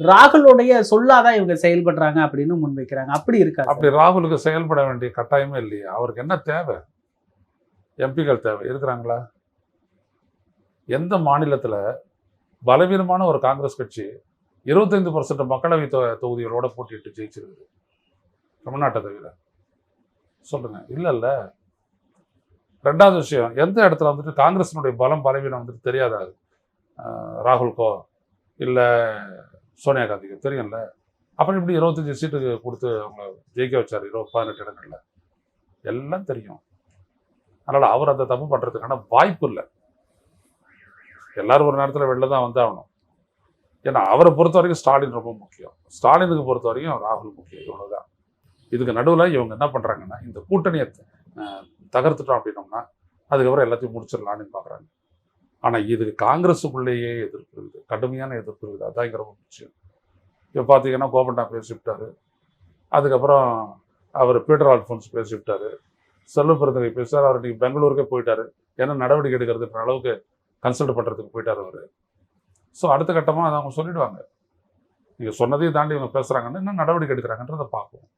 ராகுலுடைய சொல்லாதான் இவங்க செயல்படுறாங்க அப்படின்னு முன்வைக்கிறாங்க. அப்படி இருக்கா? அப்படி ராகுலுக்கு செயல்பட வேண்டிய கட்டாயமே இல்லையா? அவருக்கு என்ன தேவை? எம்பிக்கள் தேவை இருக்கிறாங்களா? எந்த மாநிலத்தில் பலவீனமான ஒரு காங்கிரஸ் கட்சி 25% மக்களவை தொகுதிகளோட போட்டிட்டு ஜெயிச்சிருக்குது? தமிழ்நாட்டை தவிர சொல்லுங்க. இல்லைல்ல. ரெண்டாவது விஷயம், எந்த இடத்துல வந்துட்டு காங்கிரஸினுடைய பலம் பலவீனம் வந்துட்டு தெரியாதா? ராகுல்கோ இல்லை சோனியா காந்திக்கு தெரியும்ல. அப்புறம் இப்படி 25 சீட்டுக்கு கொடுத்து அவங்க ஜெயிக்க வச்சார் 18 இடங்கள்ல. எல்லாம் தெரியும். அதனால் அவர் அந்த தப்பு பண்ணுறதுக்கான வாய்ப்பு இல்லை. எல்லாரும் ஒரு நேரத்தில் வெளில தான் வந்தாகணும். ஏன்னா அவரை பொறுத்த வரைக்கும் ஸ்டாலின் ரொம்ப முக்கியம், ஸ்டாலினுக்கு பொறுத்த வரைக்கும் ராகுல் முக்கியம். இவ்வளோதான். இதுக்கு நடுவில் இவங்க என்ன பண்ணுறாங்கன்னா, இந்த கூட்டணியை தகர்த்துட்டோம் அப்படின்னோம்னா அதுக்கப்புறம் எல்லாத்தையும் முடிச்சிடலான்னு பார்க்குறாங்க. ஆனால் இதுக்கு காங்கிரஸுக்குள்ளேயே எதிர்ப்பு இருக்குது, கடுமையான எதிர்ப்பு இருக்குது. அதான் இங்கே ரொம்ப முக்கியம். இப்போ பார்த்தீங்கன்னா கோபண்டா பேசிவிட்டார், அதுக்கப்புறம் அவர் பீட்டர் ஆல்ஃபோன்ஸ் பேசிவிட்டார், செல்வ பெருந்தகை பேசுகிறார். அவர் இன்றைக்கி பெங்களூருக்கே போயிட்டார். ஏன்னா நடவடிக்கை எடுக்கிறதுன்ற அளவுக்கு கன்சல்ட் பண்ணுறதுக்கு போயிட்டார் அவர். ஸோ அடுத்த கட்டமாக அதை அவங்க சொல்லிவிடுவாங்க. நீங்கள் சொன்னதையும் தாண்டி இவங்க பேசுகிறாங்கன்னு என்ன நடவடிக்கை எடுக்கிறாங்கன்றதை பார்ப்போம்.